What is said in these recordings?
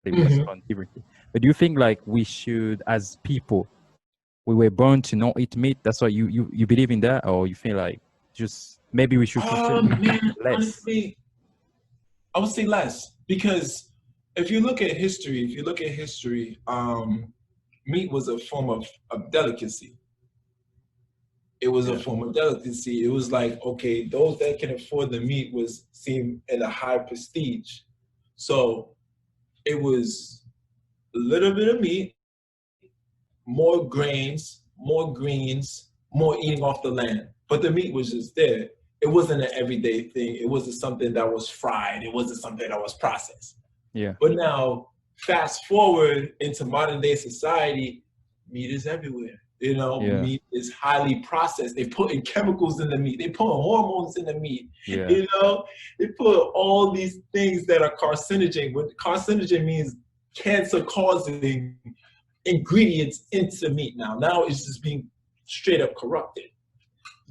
they Hmm. respond differently. But do you think like we should, as people, we were born to not eat meat? That's why you believe in that, or you feel like just maybe we should consider Man, less? honestly, I would say less because if you look at history, meat was a form of delicacy. It was a Yeah, form of delicacy. It was like, okay, those that can afford the meat was seen in a high prestige. So it was a little bit of meat, more grains, more greens, more eating off the land. But the meat was just there. It wasn't an everyday thing. It wasn't something that was fried. It wasn't something that was processed. yeah, But now, fast forward into modern day society, meat is everywhere. You know, yeah, meat is highly processed. They put in chemicals in the meat. They put hormones in the meat. yeah. You know, they put all these things that are carcinogen. What carcinogen means, cancer causing ingredients into meat. Now it's just being straight up corrupted.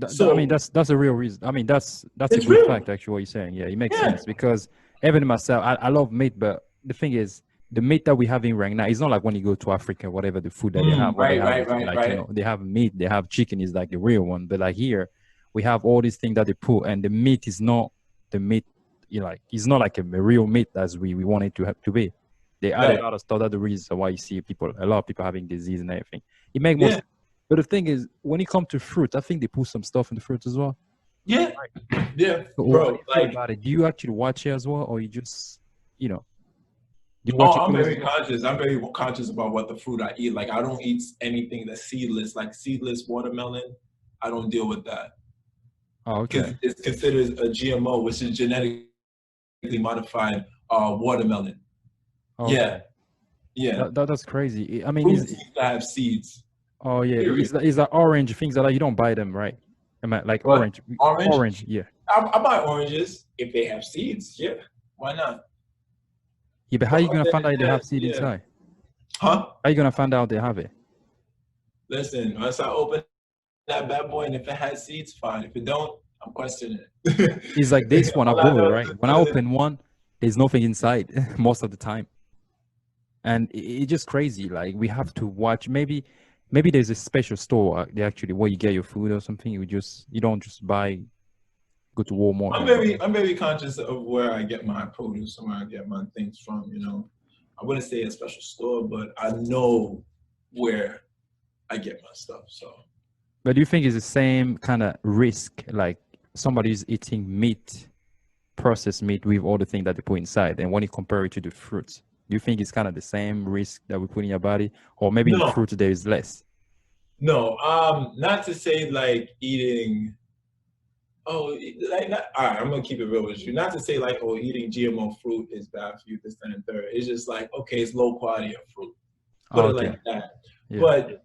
I mean, So that's a real reason. I mean, that's a it's good real. fact, actually, what you're saying. Yeah, it makes Yeah. sense because even myself, I love meat, but the thing is, the meat that we're having right now, it's not like when you go to Africa, whatever the food that they have, what they Right, have right, is right, like, right. they have meat, they have chicken is like the real one. But like here, we have all these things that they put, and the meat is not the meat, like, it's not like a real meat as we want it to have to be. They add a Right. lot of stuff. That's the reason why you see a lot of people having disease and everything. It makes Yeah. most. But the thing is, when it comes to fruit, I think they put some stuff in the fruit as well. Yeah. Yeah. So what do Bro, you feel like, about it? Do you actually watch it as well, or you just, you know, do you watch oh, it I'm close very as well? conscious. I'm very conscious about what the fruit I eat. Like, I don't eat anything that's seedless, like seedless watermelon. I don't deal with that Oh, because okay, it's considered a GMO, which is genetically modified watermelon. oh, Yeah, okay. yeah. That's crazy. I mean, Fruits need to have seeds. oh yeah, Period. is that orange things that you don't buy them, right? I mean, like What? orange, Orange? orange, yeah, I buy oranges if they have seeds. Yeah, why not? yeah. But how But you gonna other find than out they have that, seed yeah. inside? Huh? How you gonna find out they have it? Listen, once I open that bad boy, and if it has seeds, fine. If it don't, I'm questioning It's like it. this one. I All I bought it, know right? When I open one, there's nothing inside most of the time. And it's just crazy. Like we have to watch. Maybe there's a special store they actually where you get your food or something. You don't just buy, go to Walmart and I'm very conscious of where I get my produce and where I get my things from. You know, I wouldn't say a special store, but I know where I get my stuff. So but do you think it's the same kind of risk like somebody's eating meat, processed meat with all the things that they put inside, and when you compare it to the fruits, do you think it's kind of the same risk that we put in your body, or maybe in the no, fruit there is less? no, not to say like eating. Oh, like not, all right, I'm gonna keep it real with you. Not to say like, oh, eating GMO fruit is bad for you, this, that, and third. It's just like, okay, it's low quality of fruit. Put Oh, it okay, like that. yeah, But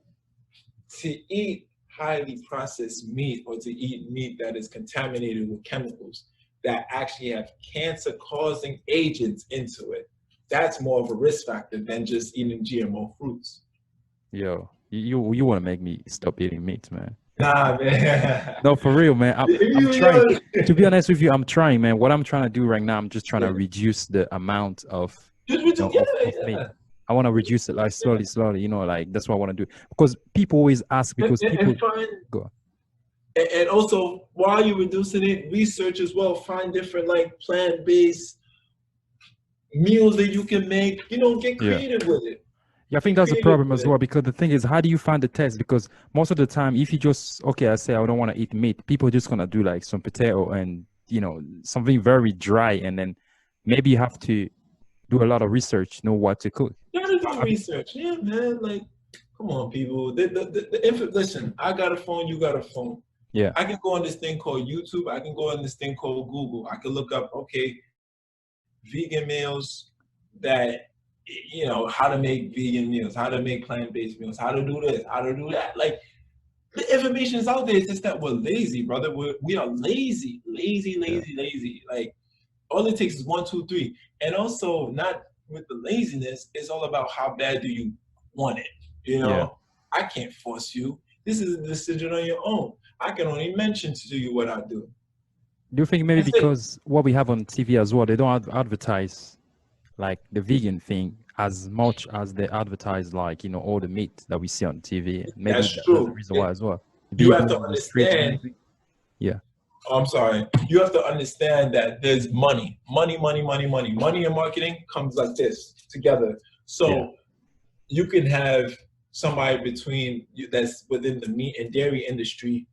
to eat highly processed meat or to eat meat that is contaminated with chemicals that actually have cancer causing agents into it, that's more of a risk factor than just eating GMO fruits. yo, you want to make me stop eating meat, man? Nah, man. No, for real, man. I'm you, trying. To be yo, honest with you, I'm trying, man. What I'm trying to do right now, I'm just trying yeah. to reduce the amount of, Yeah, of meat. yeah. I want to reduce it like slowly, slowly. Like that's what I want to do. Because people always ask. Because people And find go. and also while you're reducing it, research as well. Find different like plant-based meals that you can make. You know, get Yeah. creative with it. Yeah, I think Get that's the creative problem with as it. well. Because the thing is, how do you find the test? Because most of the time, if you just okay, I say I don't want to eat meat, people are just gonna do like some potato and something very dry, and then maybe you have to do a lot of research, know what to cook. You gotta do I mean, research. Yeah, man. Like, come on, people. Listen, I got a phone. You got a phone. yeah, I can go on this thing called YouTube. I can go on this thing called Google. I can look up, okay, vegan meals that, how to make vegan meals, how to make plant-based meals, how to do this, how to do that. Like, the information is out there. It's just that we're lazy, brother. We are lazy, lazy, yeah, lazy, lazy. Like, all it takes is one, two, three. And also, not with the laziness, it's all about how bad do you want it. You yeah. know, I can't force you. This is a decision on your own. I can only mention to you what I do. Do you think maybe That's it. because what we have on TV as well, they don't advertise like the vegan thing as much as they advertise, like, all the meat that we see on TV. Maybe That's that's the true. reason why as well. You Be have out to on the street and understand. everything. Yeah. I'm sorry. You have to understand that there's money, money, money, money, money. Money in marketing comes like this together. Yeah. So you can have somebody between you that's within the meat and dairy industry,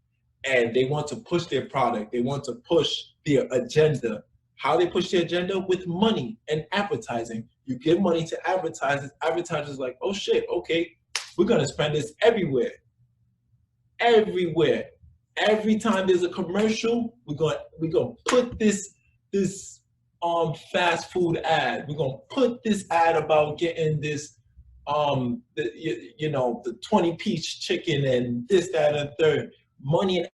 and they want to push their product. They want to push their agenda. How they push their agenda? With money and advertising. You give money to advertisers. Advertisers like, oh shit, okay, we're gonna spend this everywhere, everywhere. Every time there's a commercial, we're gonna put this fast food ad. We're gonna put this ad about getting this the 20-piece chicken and this, that, and the third. Money and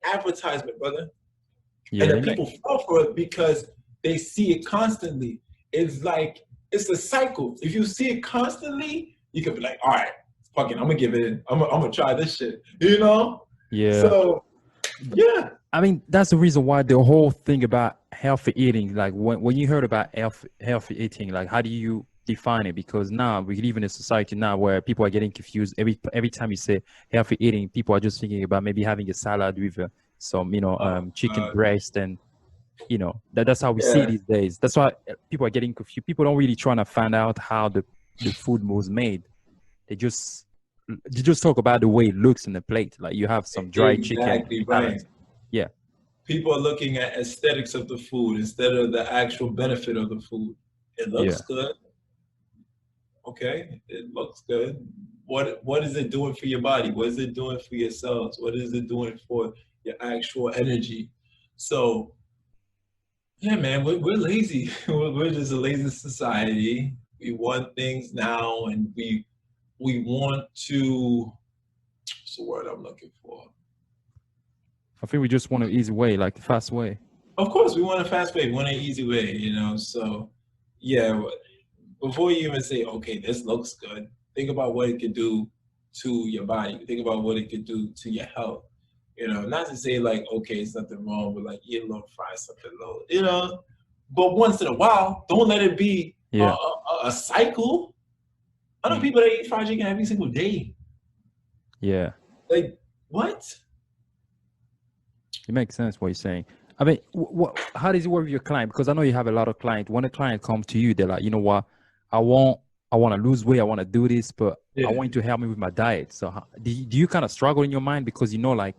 advertisement, brother. Yeah. And the people fall for it because they see it constantly. It's like it's a cycle. If you see it constantly, you could be like, all right, fucking, I'm gonna give it in. I'm gonna try this shit. Yeah. So yeah. I mean, that's the reason why the whole thing about healthy eating, like when you heard about healthy eating, like how do you define it? Because now we live in a society now where people are getting confused. Every time you say healthy eating, people are just thinking about maybe having a salad with some, chicken breast, and that's how we see it these days. That's why people are getting confused. People don't really trying to find out how the food was made. They just talk about the way it looks in the plate. Like you have some dried chicken. Exactly right. Yeah. People are looking at aesthetics of the food instead of the actual benefit of the food. It looks good. Okay, it looks good. What is it doing for your body? What is it doing for your cells? What is it doing for your actual energy? So, yeah, man, we're lazy. We're just a lazy society. We want things now, and we want to. What's the word I'm looking for? I think we just want an easy way, like the fast way. Of course, we want a fast way. We want an easy way, So, yeah. Before you even say, okay, this looks good, think about what it could do to your body. Think about what it could do to your health. Not to say like, okay, it's nothing wrong with like eat a little fried something low, but once in a while, don't let it be a cycle. I know people that eat fried chicken every single day. Yeah. Like, what? It makes sense what you're saying. I mean, how does it work with your client? Because I know you have a lot of clients. When a client comes to you, they're like, you know what? I want to lose weight. I want to do this, but I want you to help me with my diet. So do you kind of struggle in your mind because like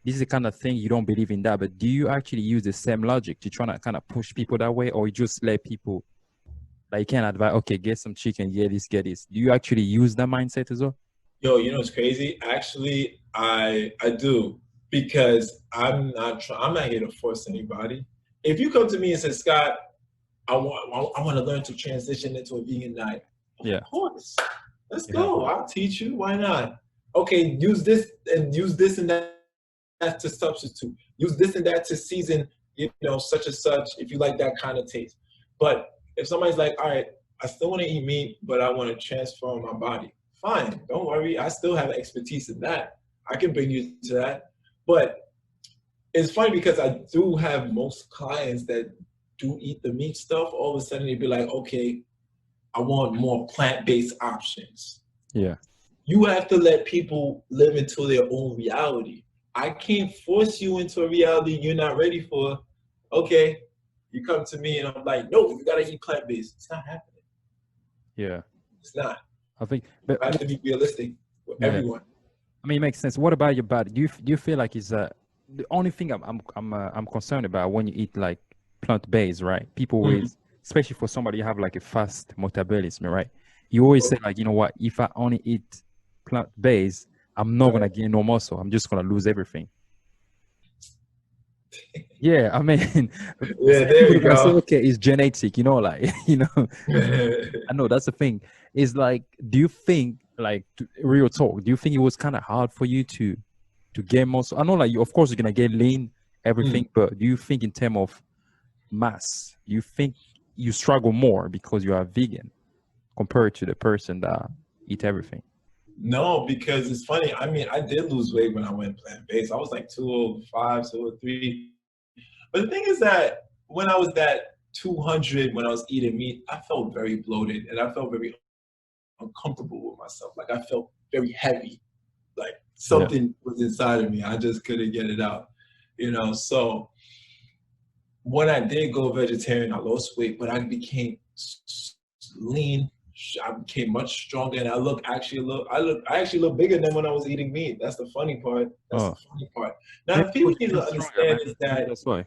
this is the kind of thing you don't believe in that, but do you actually use the same logic to try to kind of push people that way, or you just let people like you can advise, okay, get some chicken, get this. Do you actually use that mindset as well? Yo, it's crazy. Actually, I do, because I'm not here to force anybody. If you come to me and say, Scott, I want to learn to transition into a vegan diet. Of course. Let's go. I'll teach you. Why not? Okay, use this and that to substitute. Use this and that to season, such and such, if you like that kind of taste. But if somebody's like, all right, I still want to eat meat, but I want to transform my body. Fine. Don't worry. I still have expertise in that. I can bring you to that. But it's funny because I do have most clients that do eat the meat stuff. All of a sudden they'd be like, okay, I want more plant-based options. Yeah. You have to let people live into their own reality. I can't force you into a reality you're not ready for. Okay, you come to me and I'm like, no, you gotta eat plant-based. It's not happening. Yeah. It's not. I think I have to be realistic with everyone. I mean, it makes sense. What about your body? Do you feel like it's the only thing I'm concerned about when you eat like plant-based, right? People always, especially for somebody who have like a fast metabolism, right? You always say like, you know what? If I only eat plant-based, I'm not gonna gain no muscle. I'm just gonna lose everything. Yeah, I mean, there you go. Say, okay, it's genetic, like, I know that's the thing. It's like, do you think, like, real talk, do you think it was kind of hard for you to gain muscle? I know, like, of course, you're gonna get lean, everything, but do you think in terms of mass, you think you struggle more because you are vegan compared to the person that eat everything? No, because it's funny. I mean, I did lose weight when I went plant-based. I was like 205, 203. But the thing is that when I was that 200 when I was eating meat, I felt very bloated and I felt very uncomfortable with myself. Like I felt very heavy, like something was inside of me. I just couldn't get it out, you know? So when I did go vegetarian, I lost weight, but I became lean. I became much stronger, and I actually look bigger than when I was eating meat. That's the funny part. The funny part. Now, the people need to understand is that that's why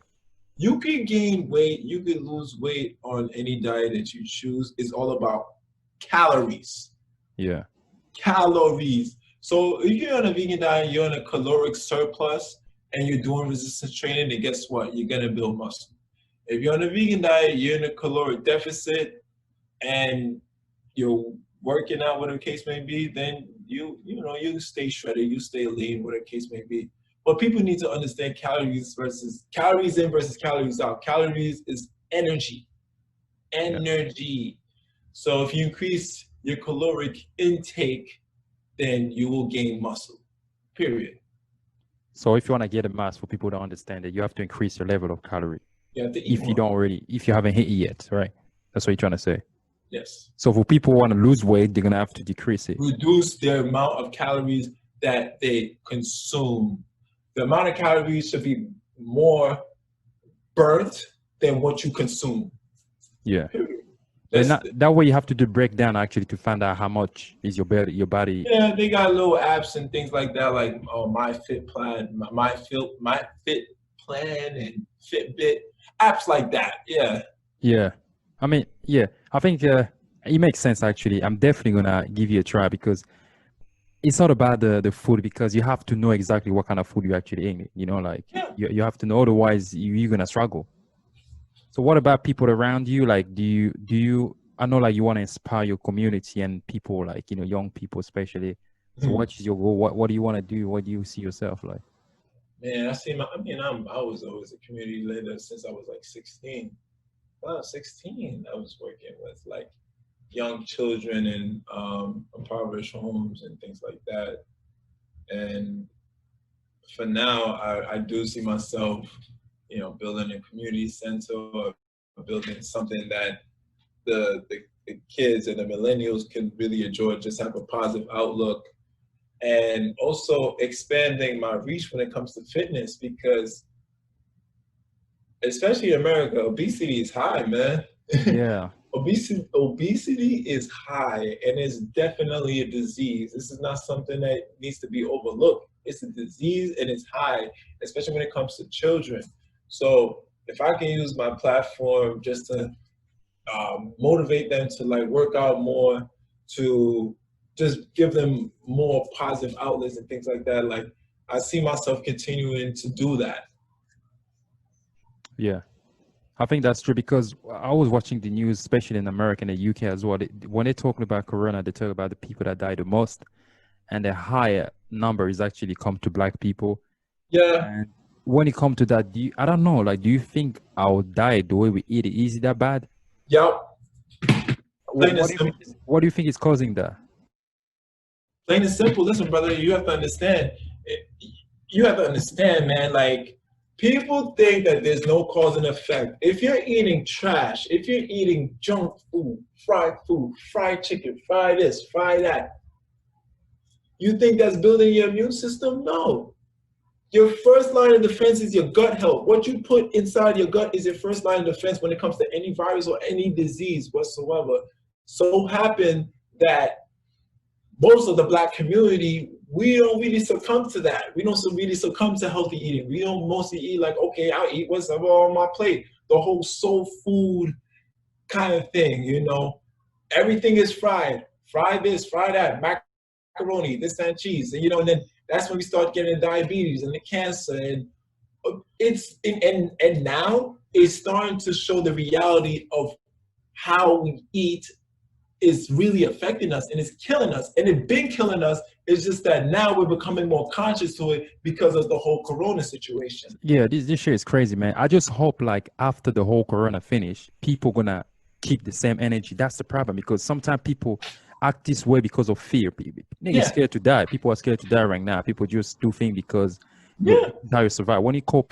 you can gain weight, you can lose weight on any diet that you choose. It's all about calories. Yeah. Calories. So if you're on a vegan diet, you're on a caloric surplus, and you're doing resistance training, then guess what? You're gonna build muscle. If you're on a vegan diet, you're in a caloric deficit, and you're working out, whatever the case may be, then you stay shredded, you stay lean, whatever the case may be. But people need to understand calories in versus calories out. Calories is energy. Energy. So if you increase your caloric intake, then you will gain muscle. Period. So if you want to get a mass, for people to understand it, you have to increase your level of calorie. You have to eat if you haven't hit it yet, right? That's what you're trying to say. Yes. So for people who want to lose weight, they're gonna have to decrease it. Reduce the amount of calories that they consume. The amount of calories should be more burnt than what you consume. Yeah. That way you have to do breakdown actually to find out how much is your body. Yeah, they got little apps and things like that, like MyFitPlan, MyFitPlan, and Fitbit, apps like that. Yeah. Yeah. I mean, yeah, I think it makes sense actually. I'm definitely gonna give you a try because it's not about the food, because you have to know exactly what kind of food you're actually eating. You know, like you have to know, otherwise you're gonna struggle. So what about people around you? Like, do you? I know, like, you want to inspire your community and people, like, young people especially. So what is your goal? What do you want to do? What do you see yourself like? Man, I was always a community leader since I was like 16. When I was 16, I was working with like young children in impoverished homes and things like that. And for now, I do see myself, building a community center, or building something that the kids and the millennials can really enjoy, just have a positive outlook, and also expanding my reach when it comes to fitness, because especially in America, obesity is high, man. Yeah. Obesity is high, and it's definitely a disease. This is not something that needs to be overlooked. It's a disease, and it's high, especially when it comes to children. So if I can use my platform just to motivate them to like work out more, to just give them more positive outlets and things like that, like I see myself continuing to do that. Yeah, I think that's true, because I was watching the news, especially in America and the UK as well. When they're talking about Corona, they talk about the people that die the most, and the higher number is actually come to Black people. Yeah. And when it comes to that, I don't know, like, do you think our diet, the way we eat it, is it that bad? Yep. What do you think is causing that? Plain and simple. Listen, brother, you have to understand. You have to understand, man, like, people think that there's no cause and effect. If you're eating trash, if you're eating junk food, fried chicken, fried this, fried that, you think that's building your immune system? No. Your first line of defense is your gut health. What you put inside your gut is your first line of defense when it comes to any virus or any disease whatsoever. So happen that most of the Black community, we don't really succumb to that. We don't really succumb to healthy eating. We don't mostly eat like, okay, I'll eat what's on my plate. The whole soul food kind of thing, Everything is fried. Fry this, fry that, macaroni, this and cheese. And, and then that's when we start getting the diabetes and the cancer. And and now it's starting to show the reality of how we eat is really affecting us, and it's killing us, and it's been killing us. It's just that now we're becoming more conscious to it because of the whole Corona situation. Yeah, this shit is crazy, man. I just hope, like, after the whole Corona finish, people gonna keep the same energy. That's the problem, because sometimes people act this way because of fear. Niggas scared to die. People are scared to die right now. People just do things because how you survive. When you call